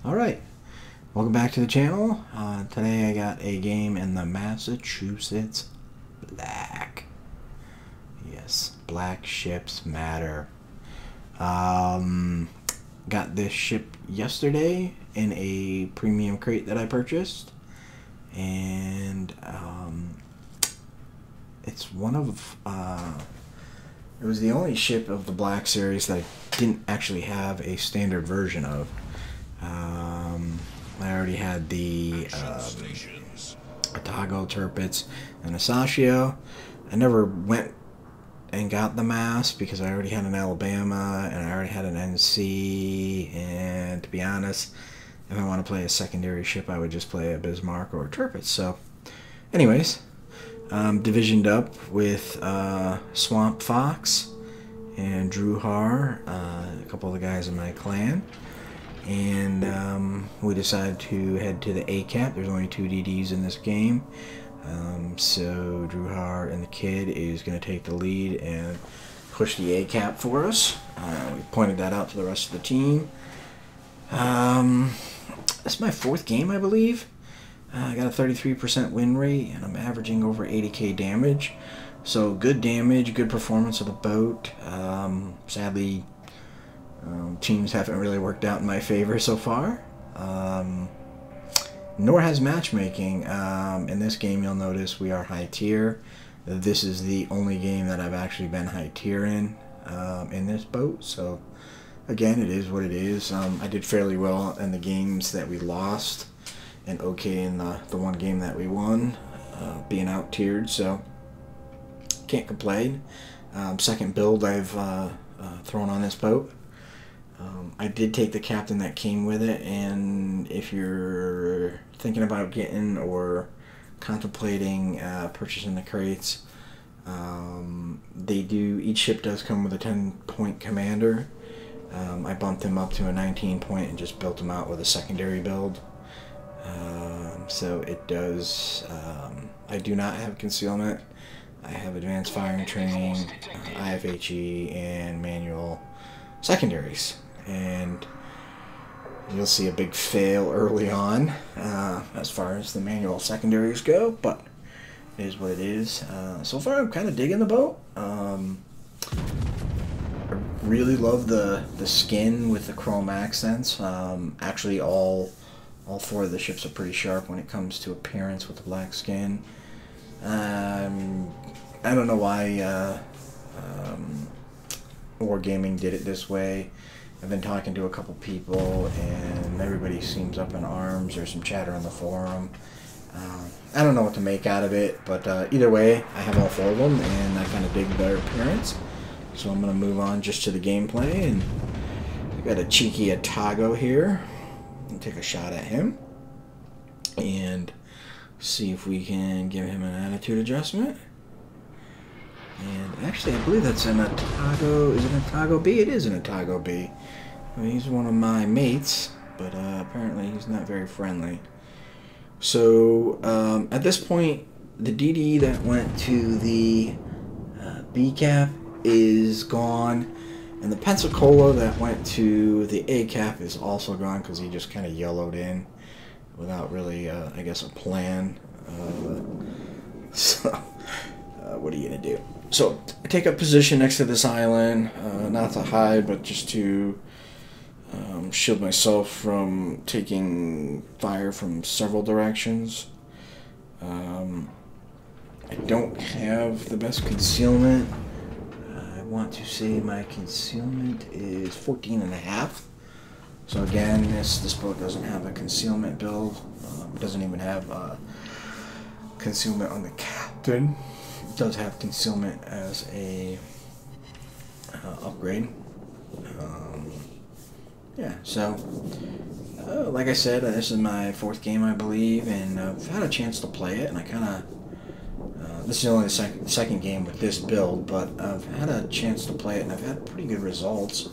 Alright, welcome back to the channel. Today I got a game in the Massachusetts Black. Yes, black ships matter. Got this ship yesterday in a premium crate that I purchased. And it's one of... it was the only ship of the Black series that I didn't actually have a standard version of. I already had the Otago, Tirpitz, and Asashio. I never went and got the Mass because I already had an Alabama and I already had an NC, and to be honest, if I want to play a secondary ship, I would just play a Bismarck or a Tirpitz. So anyways, divisioned up with Swamp Fox and Drew Har, a couple of the guys in my clan. And we decided to head to the ACAP. There's only 2 DDs in this game. So Drew Har and the kid is going to take the lead and push the ACAP for us. We pointed that out to the rest of the team. That's my 4th game, I believe. I got a 33% win rate, and I'm averaging over 80k damage. So good damage, good performance of the boat. Sadly, teams haven't really worked out in my favor so far. Nor has matchmaking. In this game, you'll notice we are high tier. This is the only game that I've actually been high tier in this boat. So again, it is what it is. I did fairly well in the games that we lost, and okay in the one game that we won, being out tiered. So can't complain. Second build I've thrown on this boat. I did take the captain that came with it, and if you're thinking about getting or contemplating purchasing the crates, each ship does come with a 10-point commander. I bumped him up to a 19-point and just built him out with a secondary build. So it does, I do not have concealment. I have advanced firing training, IFHE, and manual secondaries. And you'll see a big fail early on as far as the manual secondaries go, but it is what it is. So far I'm kind of digging the boat. I really love the skin with the chrome accents. Actually all 4 of the ships are pretty sharp when it comes to appearance with the black skin. I don't know why Wargaming did it this way. I've been talking to a couple people, and everybody seems up in arms. There's some chatter on the forum. I don't know what to make out of it, but either way, I have all 4 of them, and I kind of dig their appearance. So I'm going to move on just to the gameplay, and I got a cheeky Otago here. I'll take a shot at him, and see if we can give him an attitude adjustment. And actually, I believe that's an Otago. Is it an Otago B? It is an Otago B. I mean, he's one of my mates, but apparently he's not very friendly. So at this point, the DD that went to the B cap is gone, and the Pensacola that went to the A cap is also gone because he just kind of yellowed in without really, I guess, a plan. What are you gonna do? So I take up position next to this island, not to hide, but just to shield myself from taking fire from several directions. I don't have the best concealment. I want to say my concealment is 14.5. So again, this boat doesn't have a concealment build. It doesn't even have concealment on the captain. It does have concealment as a upgrade. Yeah, so like I said, this is my 4th game, I believe, and I've had a chance to play it, and I kind of this is only the second game with this build, but I've had a chance to play it, and I've had pretty good results.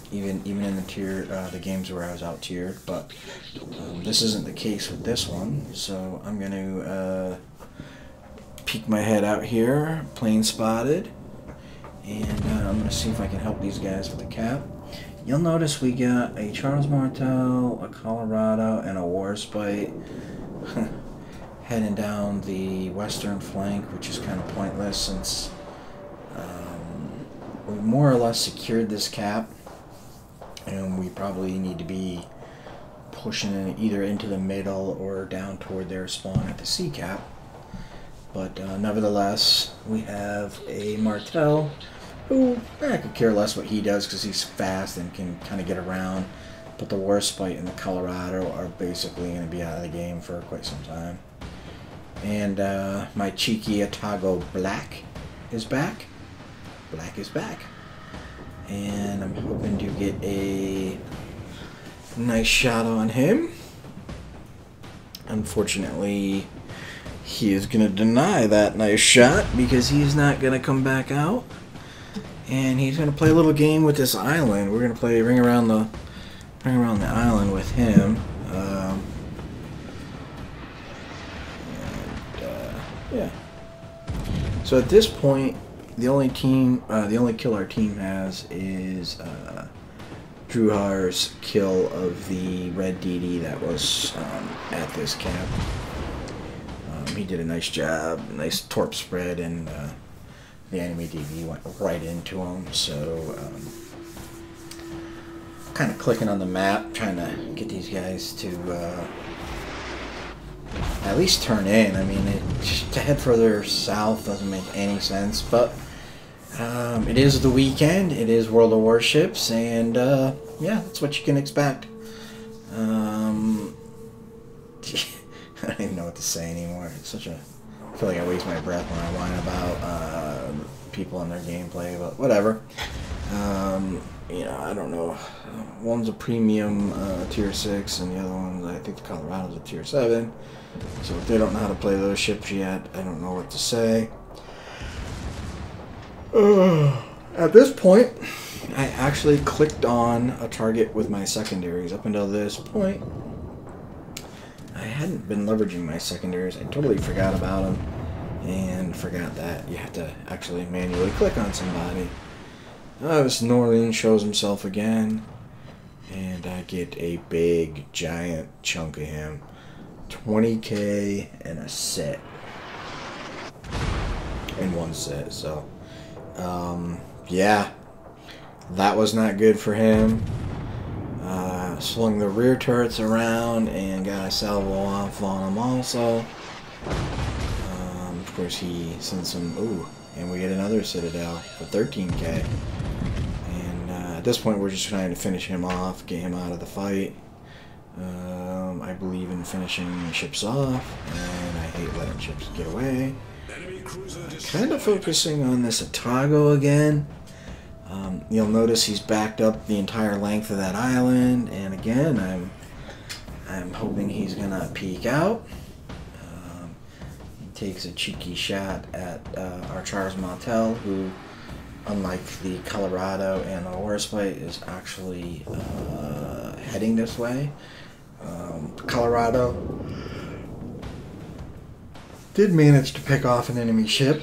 Even in the games where I was out tiered, but this isn't the case with this one. So I'm going to peek my head out here, plane spotted, and I'm going to see if I can help these guys with the cap. You'll notice we got a Charles Martel, a Colorado, and a Warspite heading down the western flank, which is kind of pointless since we more or less secured this cap, and we probably need to be pushing it either into the middle or down toward their spawn at the sea cap. But nevertheless, we have a Martel who I could care less what he does because he's fast and can kind of get around. But the Warspite and the Colorado are basically going to be out of the game for quite some time. And my cheeky Atago Black is back. Black is back. And I'm hoping to get a nice shot on him. Unfortunately, he is going to deny that nice shot because he's not going to come back out. And he's going to play a little game with this island. We're going to play ring around the island with him. Yeah. So at this point, the only kill our team has is Druhar's kill of the red DD that was at this camp. He did a nice job, nice torp spread, and the enemy DD went right into him. So kind of clicking on the map, trying to get these guys to at least turn in. I mean, to head further south doesn't make any sense, but it is the weekend, it is World of Warships, and yeah, that's what you can expect. I don't even know what to say anymore. It's such a... I feel like I waste my breath when I whine about people and their gameplay, but whatever. You know, I don't know. One's a premium tier 6, and the other one, I think the Colorado's a tier 7. So if they don't know how to play those ships yet, I don't know what to say. At this point, I actually clicked on a target with my secondaries. Up until this point, I hadn't been leveraging my secondaries. I totally forgot about them, and forgot that you have to actually manually click on somebody. This Norlin shows himself again, and I get a big, giant chunk of him. 20k and a set. In one set, so... yeah, that was not good for him. Slung the rear turrets around and got a salvo off on him also. Of course, he sent some... Ooh, and we get another Citadel for 13k. And at this point, we're just trying to finish him off, get him out of the fight. I believe in finishing ships off, and I hate letting ships get away. Kind of focusing on this Atago again. You'll notice he's backed up the entire length of that island, and again, I'm hoping he's gonna peek out. He takes a cheeky shot at our Charles Martel, who, unlike the Colorado and the Warspite, is actually heading this way. Colorado did manage to pick off an enemy ship,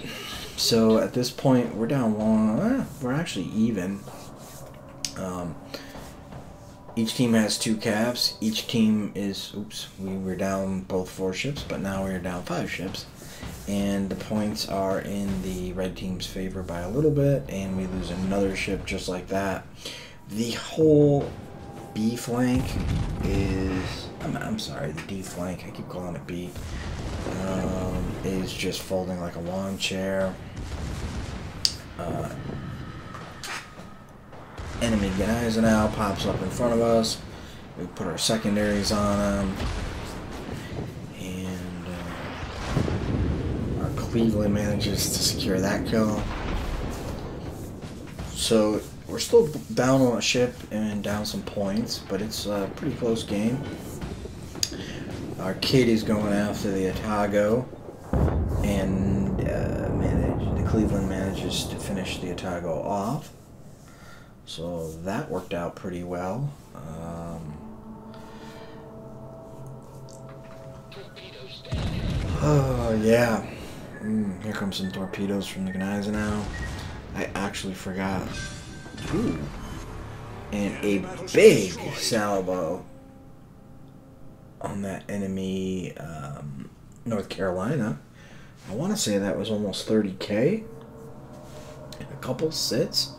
so at this point we're down one. We're actually even. Each team has 2 caps. Each team is... Oops, we were down both 4 ships, but now we're down 5 ships. And the points are in the red team's favor by a little bit, and we lose another ship just like that. The whole B flank is... I'm sorry, the D flank, I keep calling it B, is just folding like a lawn chair. Enemy Gneisenau pops up in front of us. We put our secondaries on him. And our Cleveland manages to secure that kill. So we're still down on a ship and down some points, but it's a pretty close game. Our Katie's going after the Atago, and the Cleveland manages to finish the Atago off. So that worked out pretty well. Oh yeah, here comes some torpedoes from the Gneisenau. I actually forgot. Ooh. And a big salvo on that enemy North Carolina. I want to say that was almost 30k in a couple sits.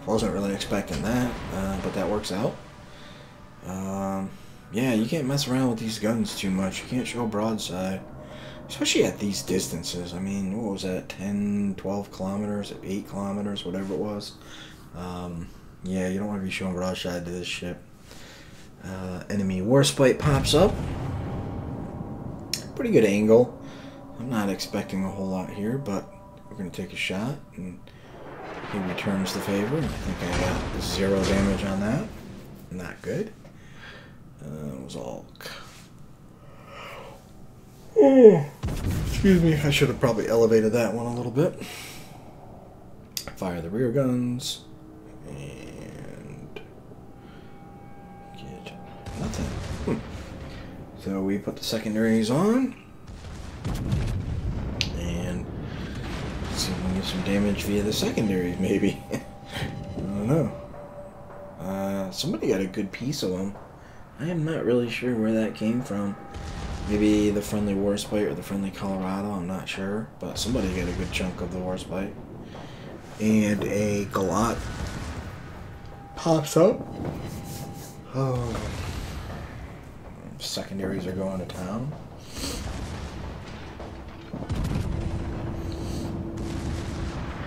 Wasn't really expecting that, but that works out. Yeah, you can't mess around with these guns too much. You can't show broadside, especially at these distances. I mean, what was that, 10, 12 kilometers, 8 kilometers, whatever it was. Yeah, you don't want to be showing broadside to this ship. Enemy warspite pops up. Pretty good angle. I'm not expecting a whole lot here, but we're going to take a shot, and he returns the favor. I think I got 0 damage on that. Not good. It was all... Oh, excuse me. I should have probably elevated that one a little bit. Fire the rear guns. And... get nothing. So we put the secondaries on. And... see if we can get some damage via the secondaries, maybe. I don't know. Somebody got a good piece of them. I am not really sure where that came from. Maybe the friendly warspite or the friendly Colorado, I'm not sure. But somebody got a good chunk of the warspite. And a Galat pops up. Oh. Secondaries are going to town.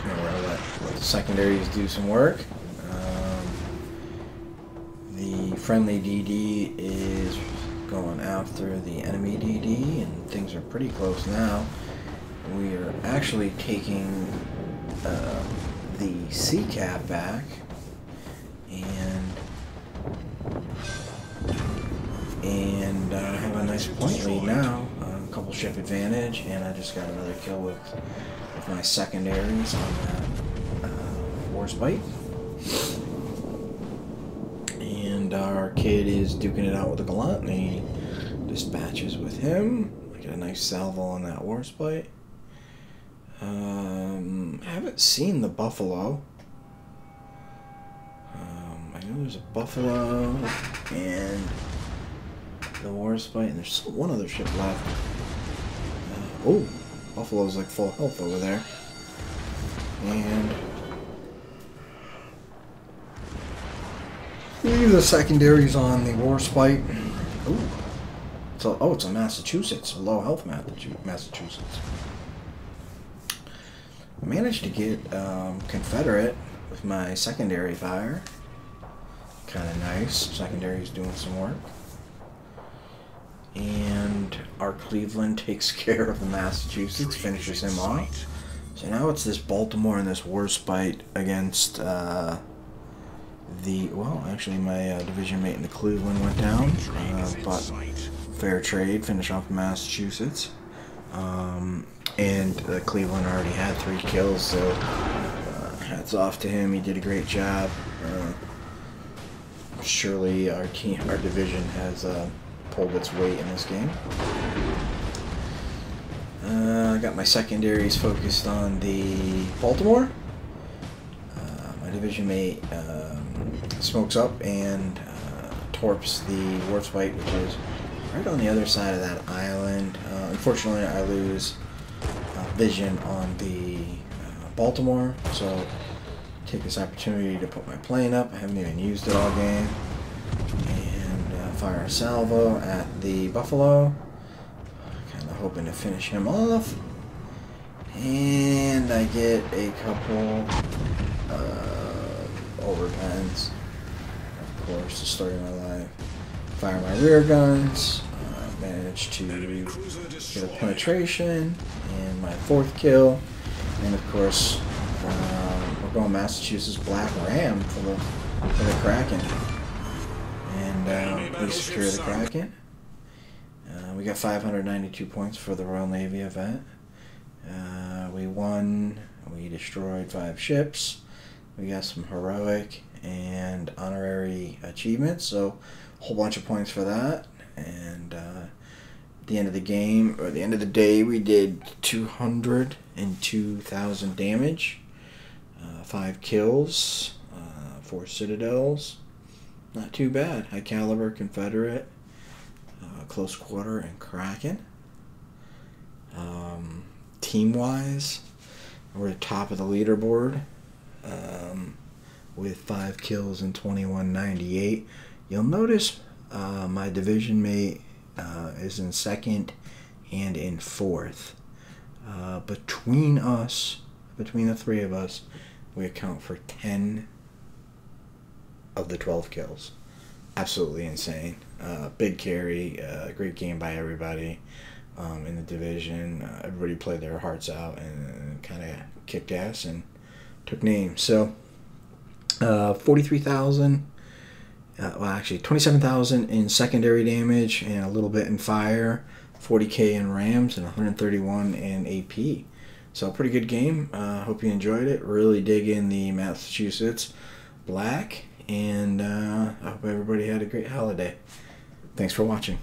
Let the secondaries do some work. The friendly DD is going after the enemy DD, and things are pretty close now. We are actually taking the C-cap back, and have a nice point lead now. A couple ship advantage, and I just got another kill with my secondaries on that warspite. And our kid is duking it out with a Galant, and he dispatches with him. I get a nice salvo on that warspite. Haven't seen the buffalo. I know there's a buffalo and the warspite, and there's one other ship left. Oh, buffalo's like full health over there. And leave the secondaries on the warspite. Ooh. So, oh, it's a Massachusetts, a low health Massachusetts. I managed to get Confederate with my secondary fire. Kind of nice. Secondary's doing some work. And our Cleveland takes care of the Massachusetts, finishes him off. So now it's this Baltimore and this warspite against well, actually my division mate in the Cleveland went down, but fair trade, finish off Massachusetts. And Cleveland already had 3 kills, so hats off to him. He did a great job. Surely our division has pulled its weight in this game. I got my secondaries focused on the Baltimore. My division mate smokes up and torps the warspite, which is right on the other side of that island. Unfortunately, I lose vision on the Baltimore, so take this opportunity to put my plane up. I haven't even used it all game. And fire a salvo at the Buffalo. Kind of hoping to finish him off. And I get a couple overpens, of course, the story of my life. Fire my rear guns. Managed to get a penetration and my 4th kill. And of course, we're going Massachusetts Black Ram for the Kraken. And we secure the Kraken. We got 592 points for the Royal Navy event. We won. We destroyed 5 ships. We got some heroic and honorary achievements, so a whole bunch of points for that. And at the end of the game, or the end of the day, we did 202,000 damage, 5 kills, 4 Citadels. Not too bad. High caliber, Confederate, close quarter, and Kraken. Team-wise, we're at the top of the leaderboard with 5 kills and 2198. You'll notice my division mate is in 2nd and in 4th. Between the 3 of us, we account for 10 of the 12 kills. Absolutely insane. Big carry, great game by everybody in the division. Everybody played their hearts out and kind of kicked ass and took names. So 43,000, well actually 27,000 in secondary damage and a little bit in fire, 40k in rams, and 131 in AP. So a pretty good game. Hope you enjoyed it. Really dig in the Massachusetts black, and I hope everybody had a great holiday. Thanks for watching.